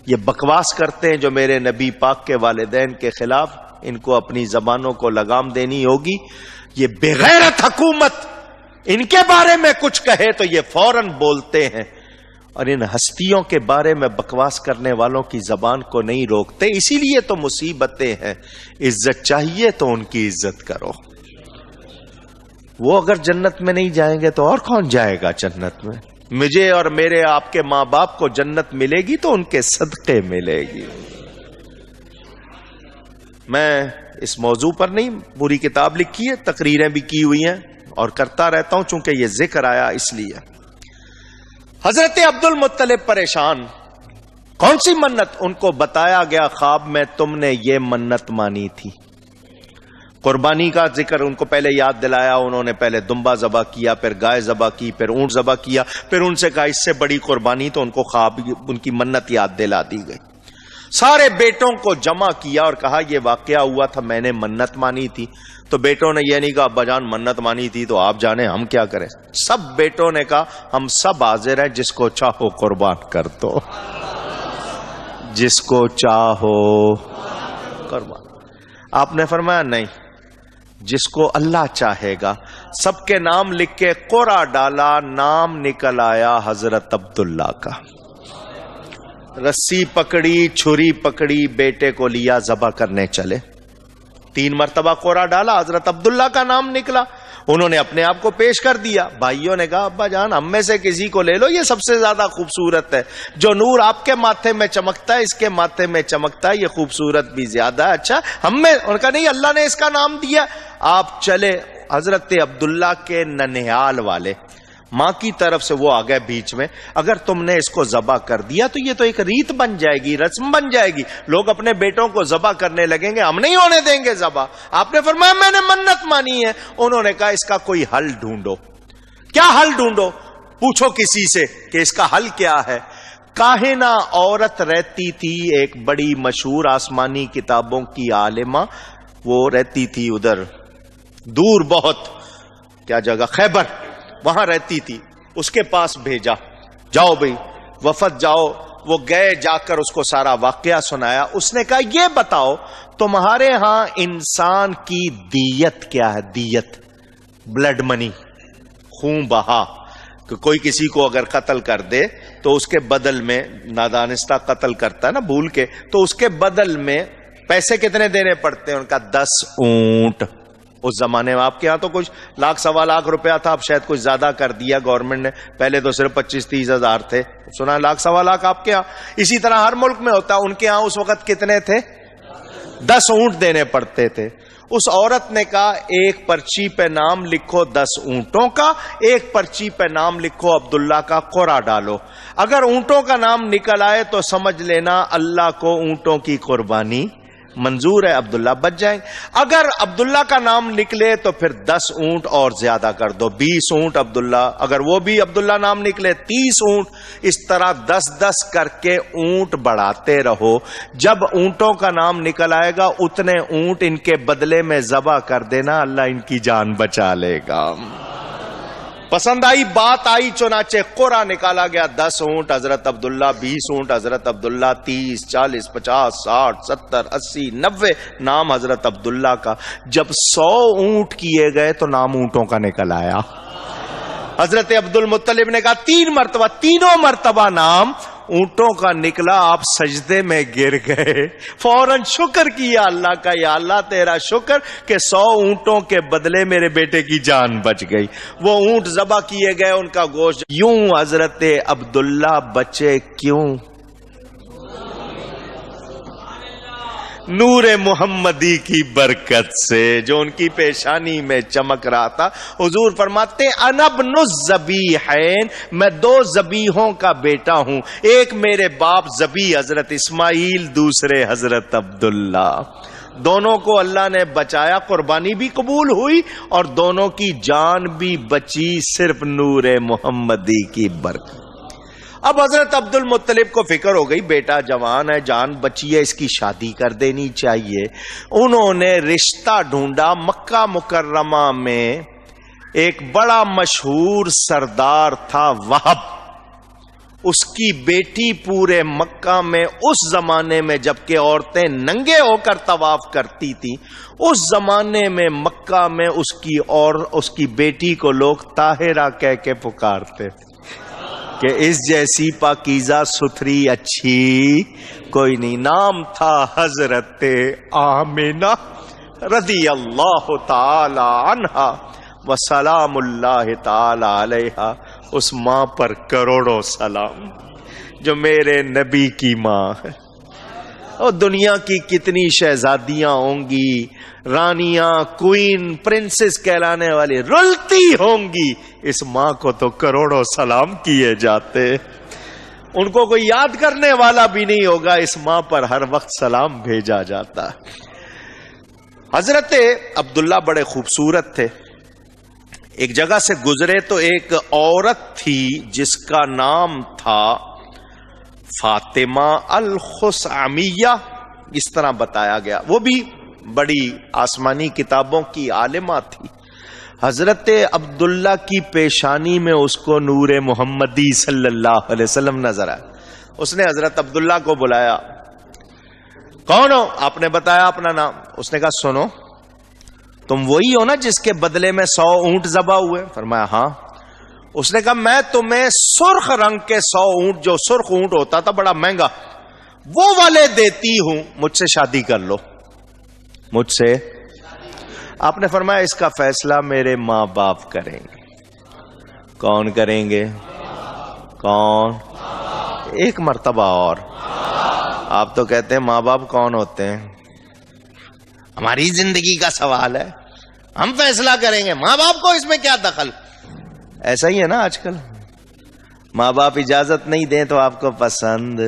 یہ بکواس کرتے ہیں جو میرے نبی پاک کے والدین کے خلاف، ان کو اپنی زبانوں کو لگام دینی ہوگی۔ یہ بغیرت حکومت ان کے بارے میں کچھ کہے تو یہ فوراً بولتے ہیں، اور ان ہستیوں کے بارے میں بکواس کرنے والوں کی زبان کو نہیں روکتے، اسی لیے تو مصیبتیں ہیں۔ عزت چاہیے تو ان کی عزت کرو۔ وہ اگر جنت میں نہیں جائیں گے تو اور کون جائے گا جنت میں؟ مجھے اور میرے آپ کے ماں باپ کو جنت ملے گی تو ان کے صدقے ملے گی۔ میں اس موضوع پر نہیں، پوری کتاب لکھی ہے، تقریریں بھی کی ہوئی ہیں اور کرتا رہتا ہوں چونکہ یہ ذکر آیا اس لیے۔ حضرت عبد المطلب پریشان، کون سی منت؟ ان کو بتایا گیا خواب میں تم نے یہ منت مانی تھی۔ قربانی کا ذکر ان کو پہلے یاد دلایا، انہوں نے پہلے دمبا ذبح کیا، پھر گائے ذبح کی، پھر اونٹ ذبح کیا، پھر ان سے کہا اس سے بڑی قربانی، تو ان کو خواب ان کی منت یاد دلا دی گئی۔ سارے بیٹوں کو جمع کیا اور کہا یہ واقعہ ہوا تھا، میں نے منت مانی تھی۔ تو بیٹوں نے یہ نہیں کہا ابا جان منت مانی تھی تو آپ جانے ہم کیا کریں، سب بیٹوں نے کہا ہم سب حاضر ہیں، جس کو چاہو قربان کر دو، جس کو چاہو قربان۔ آپ نے فرمایا نہیں، جس کو اللہ چاہے گا۔ سب کے نام لکھ کے قرعہ ڈالا، نام نکل آیا حضرت عبداللہ کا۔ رسی پکڑی، چھری پکڑی، بیٹے کو لیا، ذبح کرنے چلے۔ 3 مرتبہ قرعہ ڈالا، حضرت عبداللہ کا نام نکلا، انہوں نے اپنے آپ کو پیش کر دیا۔ بھائیوں نے کہا ابا جان ہم میں سے کسی کو لے لو، یہ سب سے زیادہ خوبصورت ہے، جو نور آپ کے ماتھے میں چمکتا ہے اس کے ماتھے میں چمکتا ہے، یہ خوبصورت بھی زیادہ ہے، اچھا ہم میں۔ ان کا نہیں، اللہ نے اس کا نام دیا۔ آپ چلے، حضرت عبداللہ کے ننہال والے ماں کی طرف سے وہ آ گئے بیچ میں، اگر تم نے اس کو ذبح کر دیا تو یہ تو ایک ریت بن جائے گی، رسم بن جائے گی، لوگ اپنے بیٹوں کو ذبح کرنے لگیں گے، ہم نہیں ہونے دیں گے ذبح۔ آپ نے فرمایا میں نے منت مانی ہے۔ انہوں نے کہا اس کا کوئی حل ڈھونڈو۔ کیا حل ڈھونڈو؟ پوچھو کسی سے کہ اس کا حل کیا ہے۔ کاہنہ عورت رہتی تھی، ایک بڑی مشہور آسمانی کتابوں کی عالمہ، وہ رہتی تھی ادھر دور بہت، کیا جگہ، خیبر، وہاں رہتی تھی۔ اس کے پاس بھیجا، جاؤ بھئی وفد جاؤ۔ وہ گئے، جا کر اس کو سارا واقعہ سنایا۔ اس نے کہا یہ بتاؤ تمہارے ہاں انسان کی دیت کیا ہے؟ دیت، بلڈ منی، خون بہا، کہ کوئی کسی کو اگر قتل کر دے تو اس کے بدل میں، نادانستہ قتل کرتا ہے نا بھول کے، تو اس کے بدل میں پیسے کتنے دینے پڑتے ہیں؟ ان کا 10 اونٹ۔ اس زمانے میں آپ کے ہاں تو کچھ لاکھ سوا لاکھ روپیہ تھا، اب شاید کچھ زیادہ کر دیا گورنمنٹ نے، پہلے تو صرف 25-30 ہزار تھے، سنا لاکھ سوا لاکھ آپ کے ہاں۔ اسی طرح ہر ملک میں ہوتا، ان کے ہاں اس وقت کتنے تھے؟ 10 اونٹ دینے پڑتے تھے۔ اس عورت نے کہا ایک پرچی پہ نام لکھو 10 اونٹوں کا، ایک پرچی پہ نام لکھو عبداللہ کا، قرعہ ڈالو، اگر اونٹوں کا نام نکل آئے تو سمجھ لینا اللہ کو اونٹوں کی قربانی منظور ہے، عبداللہ بچ جائیں۔ اگر عبداللہ کا نام نکلے تو پھر 10 اونٹ اور زیادہ کر دو، 20 اونٹ عبداللہ، اگر وہ بھی عبداللہ نام نکلے 30 اونٹ، اس طرح 10 کر کے اونٹ بڑھاتے رہو۔ جب اونٹوں کا نام نکل آئے گا اتنے اونٹ ان کے بدلے میں ذبح کر دینا، اللہ ان کی جان بچا لے گا۔ پسند آئی، بات آئی، چنانچہ قرعہ نکالا گیا، 10 اونٹ حضرت عبداللہ، 20 اونٹ حضرت عبداللہ، 30 40 50 60 70 80 90 نام حضرت عبداللہ کا۔ جب 100 اونٹ کیے گئے تو نام اونٹوں کا نکل آیا۔ حضرت عبد المطلب نے کہا 3 مرتبہ، تینوں مرتبہ نام اونٹوں کا نکلا، آپ سجدے میں گر گئے، فوراً شکر کیا اللہ کا، یا اللہ تیرا شکر کہ 100 اونٹوں کے بدلے میرے بیٹے کی جان بچ گئی۔ وہ اونٹ ذبح کیے گئے، ان کا گوشت، یوں حضرت عبداللہ بچے کیوں؟ نور محمدی کی برکت سے جو ان کی پیشانی میں چمک رہا تھا۔ حضور فرماتے انا ابن الذبیحین، میں 2 ذبیحوں کا بیٹا ہوں، ایک میرے باپ ذبیح حضرت اسماعیل، دوسرے حضرت عبداللہ۔ دونوں کو اللہ نے بچایا، قربانی بھی قبول ہوئی اور دونوں کی جان بھی بچی، صرف نور محمدی کی برکت۔ اب حضرت عبد المطلب کو فکر ہو گئی، بیٹا جوان ہے، جان بچی ہے، اس کی شادی کر دینی چاہیے۔ انہوں نے رشتہ ڈھونڈا۔ مکہ مکرمہ میں ایک بڑا مشہور سردار تھا وہب، اس کی بیٹی پورے مکہ میں اس زمانے میں جبکہ عورتیں ننگے ہو کر طواف کرتی تھی، اس زمانے میں مکہ میں اس کی بیٹی کو لوگ طاہرہ کہہ کے پکارتے تھے کہ اس جیسی پاکیزہ ستھری اچھی کوئی نہیں۔ نام تھا حضرت آمنہ رضی اللہ تعالی عنہا وسلام اللہ تعالی علیہا۔ اس ماں پر کروڑوں سلام جو میرے نبی کی ماں ہے۔ اور دنیا کی کتنی شہزادیاں ہوں گی، رانیاں، کوئین، پرنسس کہلانے والی رلتی ہوں گی، اس ماں کو تو کروڑوں سلام کیے جاتے، ان کو کوئی یاد کرنے والا بھی نہیں ہوگا، اس ماں پر ہر وقت سلام بھیجا جاتا۔ حضرت عبداللہ بڑے خوبصورت تھے۔ ایک جگہ سے گزرے تو ایک عورت تھی جس کا نام تھا فاطمہ الخثعمیہ، اس طرح بتایا گیا، وہ بھی بڑی آسمانی کتابوں کی عالمہ تھی۔ حضرت عبداللہ کی پیشانی میں اس کو نور محمدی صلی اللہ علیہ وسلم نظر آیا۔ اس نے حضرت عبداللہ کو بلایا، کون ہو؟ آپ نے بتایا اپنا نام۔ اس نے کہا سنو، تم وہی ہو نا جس کے بدلے میں 100 اونٹ ذبح ہوئے؟ فرمایا ہاں۔ اس نے کہا میں تمہیں سرخ رنگ کے 100 اونٹ، جو سرخ اونٹ ہوتا تھا بڑا مہنگا، وہ والے دیتی ہوں، مجھ سے شادی کر لو، مجھ سے۔ آپ نے فرمایا اس کا فیصلہ میرے ماں باپ کریں گے۔ کون کریں گے؟ کون؟ ایک مرتبہ اور۔ آپ تو کہتے ہیں ماں باپ کون ہوتے ہیں؟ ہماری زندگی کا سوال ہے، ہم فیصلہ کریں گے، ماں باپ کو اس میں کیا دخل؟ ایسا ہی ہے نا آج کل، ماں باپ اجازت نہیں دیں تو آپ کو پسند۔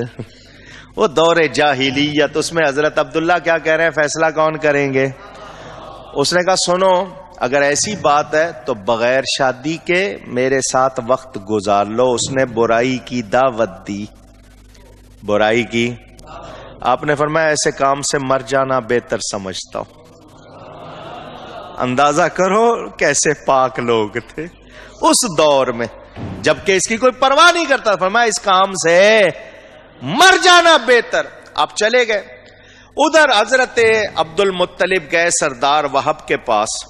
وہ دور جاہلیت، اس میں حضرت عبداللہ کیا کہہ رہے ہیں؟ فیصلہ کون کریں گے؟ اس نے کہا سنو، اگر ایسی بات ہے تو بغیر شادی کے میرے ساتھ وقت گزار لو۔ اس نے برائی کی دعوت دی، برائی کی۔ آپ نے فرمایا ایسے کام سے مر جانا بہتر سمجھتا ہوں۔ اندازہ کرو کیسے پاک لوگ تھے اس دور میں، جبکہ اس کی کوئی پرواہ نہیں کرتا۔ فرمایا اس کام سے مر جانا بہتر۔ آپ چلے گئے۔ ادھر حضرت عبد المطلب گئے سردار وہب کے پاس،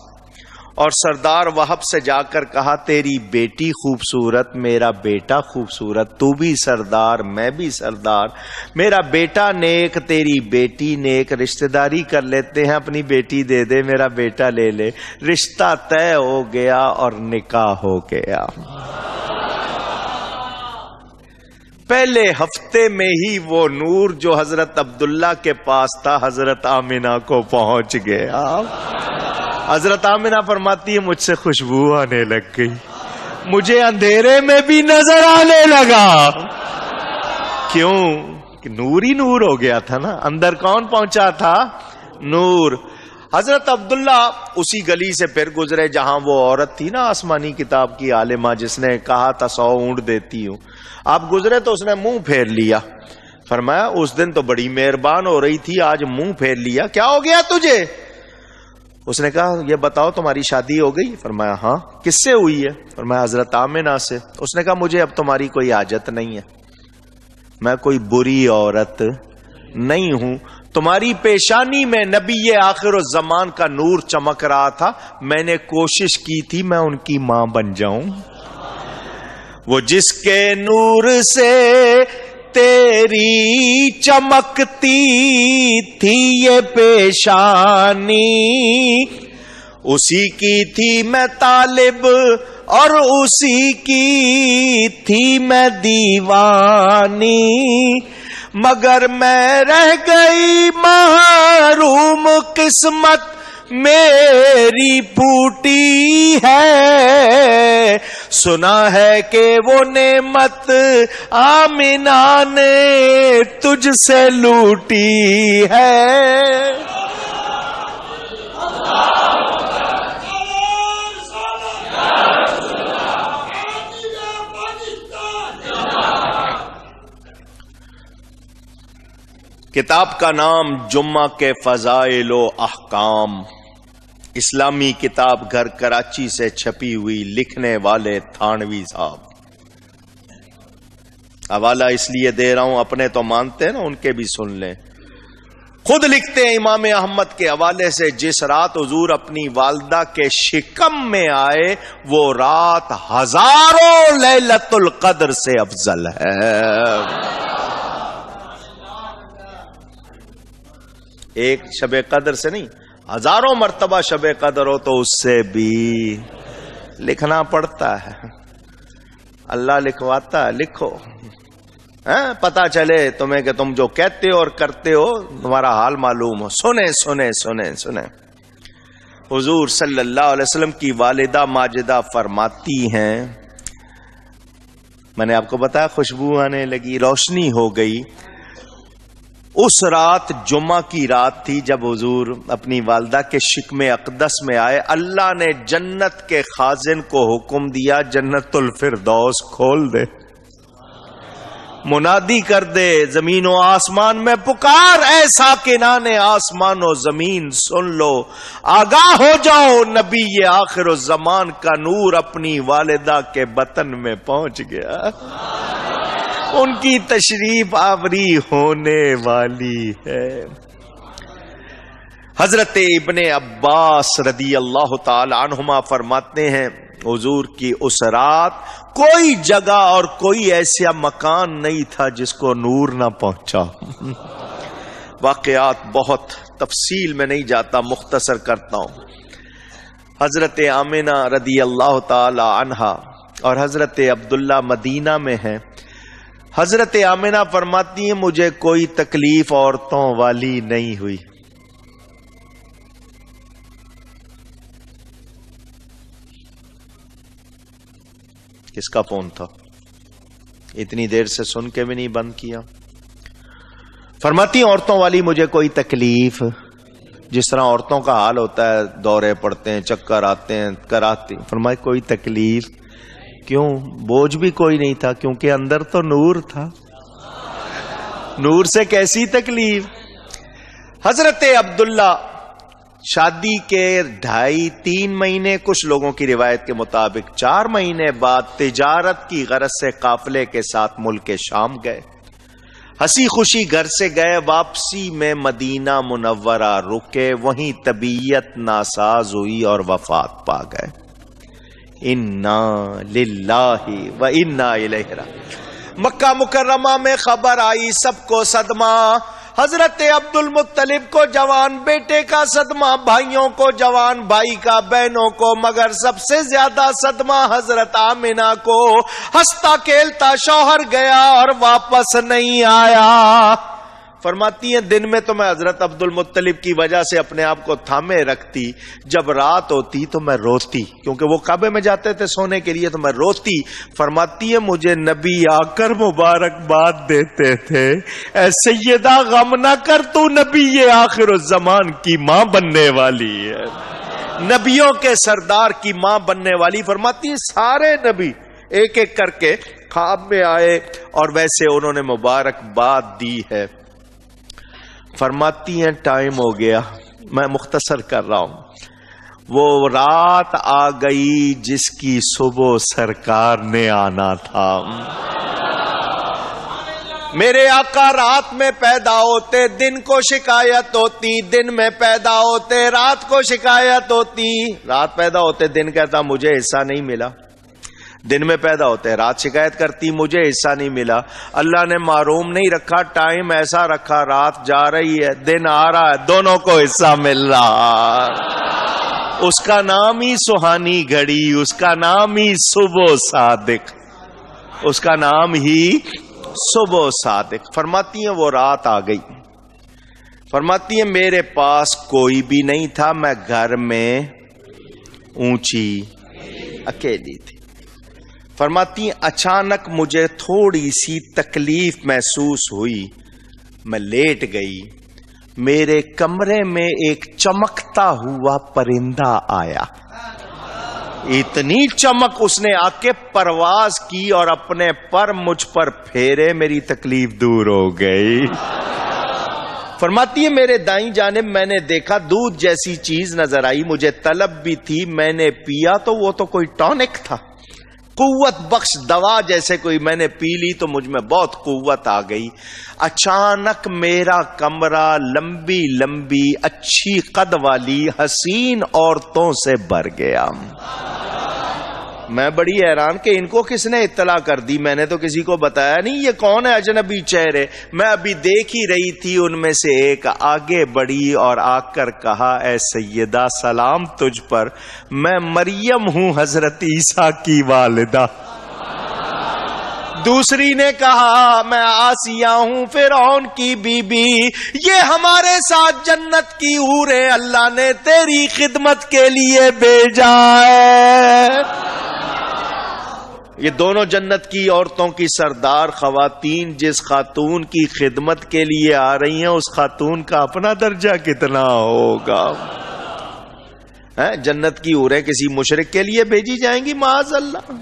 اور سردار وہب سے جا کر کہا تیری بیٹی خوبصورت، میرا بیٹا خوبصورت، تو بھی سردار میں بھی سردار، میرا بیٹا نیک تیری بیٹی نیک، رشتہ داری کر لیتے ہیں، اپنی بیٹی دے دے میرا بیٹا لے لے۔ رشتہ طے ہو گیا اور نکاح ہو گیا۔ پہلے ہفتے میں ہی وہ نور جو حضرت عبداللہ کے پاس تھا حضرت آمنہ کو پہنچ گیا۔ حضرت آمنہ فرماتی ہے مجھ سے خوشبو آنے لگ گئی، مجھے اندھیرے میں بھی نظر آنے لگا۔ کیوں؟ کہ نور ہی نور ہو گیا تھا نا، اندر کون پہنچا تھا؟ نور۔ حضرت عبداللہ اسی گلی سے پھر گزرے جہاں وہ عورت تھی نا آسمانی کتاب کی عالمہ، جس نے کہا تھا 100 اونٹ دیتی ہوں۔ آپ گزرے تو اس نے منہ پھیر لیا۔ فرمایا اس دن تو بڑی مہربان ہو رہی تھی، آج منہ پھیر لیا، کیا ہو گیا تجھے؟ اس نے کہا یہ بتاؤ تمہاری شادی ہو گئی؟ فرمایا ہاں۔ کس سے ہوئی ہے؟ فرمایا حضرت آمنہ سے۔ اس نے کہا مجھے اب تمہاری کوئی حاجت نہیں ہے، میں کوئی بری عورت نہیں ہوں، تمہاری پیشانی میں نبی آخر الزمان کا نور چمک رہا تھا، میں نے کوشش کی تھی میں ان کی ماں بن جاؤں۔ وہ جس کے نور سے تیری چمکتی تھی یہ پیشانی، اسی کی تھی میں طالب اور اسی کی تھی میں دیوانی، مگر میں رہ گئی محروم، قسمت میری پھوٹی ہے، سنا ہے کہ وہ نعمت آمنہ نے تجھ سے لوٹی ہے۔ کتاب کا نام جمعہ کے فضائل و احکام، اسلامی کتاب گھر کراچی سے چھپی ہوئی، لکھنے والے تھانوی صاحب۔ حوالہ اس لیے دے رہا ہوں، اپنے تو مانتے ہیں نا، ان کے بھی سن لیں۔ خود لکھتے ہیں امام احمد کے حوالے سے، جس رات حضور اپنی والدہ کے شکم میں آئے وہ رات ہزاروں لیلۃ القدر سے افضل ہے۔ ایک شب قدر سے نہیں، ہزاروں مرتبہ شب قدر ہو تو اس سے بھی لکھنا پڑتا ہے، اللہ لکھواتا ہے، لکھو پتا چلے تمہیں کہ تم جو کہتے ہو اور کرتے ہو تمہارا حال معلوم ہو۔ سنیں سنیں سنیں سنیں، حضور صلی اللہ علیہ وسلم کی والدہ ماجدہ فرماتی ہیں، میں نے آپ کو بتایا خوشبو آنے لگی، روشنی ہو گئی۔ اس رات جمعہ کی رات تھی جب حضور اپنی والدہ کے شکم اقدس میں آئے، اللہ نے جنت کے خازن کو حکم دیا جنت الفردوس کھول دے، منادی کر دے، زمین و آسمان میں پکار، اے ساکنان آسمان و زمین سن لو، آگاہ ہو جاؤ، نبی آخر الزمان کا نور اپنی والدہ کے بطن میں پہنچ گیا، ان کی تشریف آوری ہونے والی ہے۔ حضرت ابن عباس رضی اللہ تعالی عنہما فرماتے ہیں حضور کی اس رات کوئی جگہ اور کوئی ایسا مکان نہیں تھا جس کو نور نہ پہنچا۔ واقعات بہت تفصیل میں نہیں جاتا، مختصر کرتا ہوں۔ حضرت آمنہ رضی اللہ تعالی عنہا اور حضرت عبداللہ مدینہ میں ہیں۔ حضرت آمنہ فرماتی ہیں مجھے کوئی تکلیف عورتوں والی نہیں ہوئی، کس کا فون تھا؟ اتنی دیر سے سن کے بھی نہیں بند کیا۔ فرماتی ہیں عورتوں والی مجھے کوئی تکلیف، جس طرح عورتوں کا حال ہوتا ہے، دورے پڑتے ہیں، چکر آتے ہیں، کراتے، فرمائی کوئی تکلیف کیوں؟ بوجھ بھی کوئی نہیں تھا، کیونکہ اندر تو نور تھا، نور سے کیسی تکلیف؟ حضرت عبداللہ شادی کے 2.5-3 مہینے، کچھ لوگوں کی روایت کے مطابق 4 مہینے بعد تجارت کی غرض سے قافلے کے ساتھ ملک شام گئے، ہنسی خوشی گھر سے گئے، واپسی میں مدینہ منورہ رکے، وہیں طبیعت ناساز ہوئی اور وفات پا گئے۔ انا للہ و انا الیہ راجعون۔ مکہ مکرمہ میں خبر آئی، سب کو صدمہ، حضرت عبد المطلب کو جوان بیٹے کا صدمہ، بھائیوں کو جوان بھائی کا، بہنوں کو، مگر سب سے زیادہ صدمہ حضرت آمنہ کو۔ ہنستا کھیلتا شوہر گیا اور واپس نہیں آیا۔ فرماتی ہیں دن میں تو میں حضرت عبد المطلب کی وجہ سے اپنے آپ کو تھامے رکھتی، جب رات ہوتی تو میں روتی، کیونکہ وہ کعبے میں جاتے تھے سونے کے لیے تو میں روتی۔ فرماتی ہے مجھے نبی آ کر مبارکباد دیتے تھے، اے سیدہ غم نہ کر، تو نبی یہ آخر الزمان کی ماں بننے والی ہے، نبیوں کے سردار کی ماں بننے والی۔ فرماتی ہے سارے نبی ایک ایک کر کے خواب میں آئے اور ویسے انہوں نے مبارکباد دی ہے۔ فرماتی ہیں ٹائم ہو گیا، میں مختصر کر رہا ہوں، وہ رات آ گئی جس کی صبح سرکار نے آنا تھا۔ میرے آقا رات میں پیدا ہوتے دن کو شکایت ہوتی، دن میں پیدا ہوتے رات کو شکایت ہوتی، رات پیدا ہوتے دن کہتا مجھے حصہ نہیں ملا، دن میں پیدا ہوتے رات شکایت کرتی مجھے حصہ نہیں ملا۔ اللہ نے معروم نہیں رکھا، ٹائم ایسا رکھا، رات جا رہی ہے دن آ رہا ہے، دونوں کو حصہ مل رہا۔ اس کا نام ہی سہانی گھڑی، اس کا نام ہی صبح صادق، اس کا نام ہی صبح صادق۔ فرماتی ہیں وہ رات آ گئی، فرماتی ہیں میرے پاس کوئی بھی نہیں تھا، میں گھر میں اونچی اکیلی تھی۔ فرماتی ہیں اچانک مجھے تھوڑی سی تکلیف محسوس ہوئی، میں لیٹ گئی، میرے کمرے میں ایک چمکتا ہوا پرندہ آیا، اتنی چمک اس نے آ کے پرواز کی اور اپنے پر مجھ پر پھیرے، میری تکلیف دور ہو گئی۔ فرماتی ہے میرے دائیں جانب میں نے دیکھا دودھ جیسی چیز نظر آئی، مجھے طلب بھی تھی، میں نے پیا تو وہ تو کوئی ٹونک تھا، قوت بخش دوا جیسے کوئی، میں نے پی لی تو مجھ میں بہت قوت آ گئی۔ اچانک میرا کمرہ لمبی لمبی اچھی قد والی حسین عورتوں سے بھر گیا۔ میں بڑی حیران کہ ان کو کس نے اطلاع کر دی، میں نے تو کسی کو بتایا نہیں، یہ کون ہے اجنبی چہرے؟ میں ابھی دیکھ ہی رہی تھی، ان میں سے ایک آگے بڑھی اور آ کر کہا اے سیدہ سلام تجھ پر، میں مریم ہوں حضرت عیسیٰ کی والدہ۔ دوسری نے کہا میں آسیہ ہوں فرعون کی بیوی، یہ ہمارے ساتھ جنت کی حوریں اللہ نے تیری خدمت کے لیے بھیجا ہے۔ یہ دونوں جنت کی عورتوں کی سردار خواتین جس خاتون کی خدمت کے لیے آ رہی ہیں، اس خاتون کا اپنا درجہ کتنا ہوگا؟ جنت کی حوریں کسی مشرک کے لیے بھیجی جائیں گی؟ معاذ اللہ۔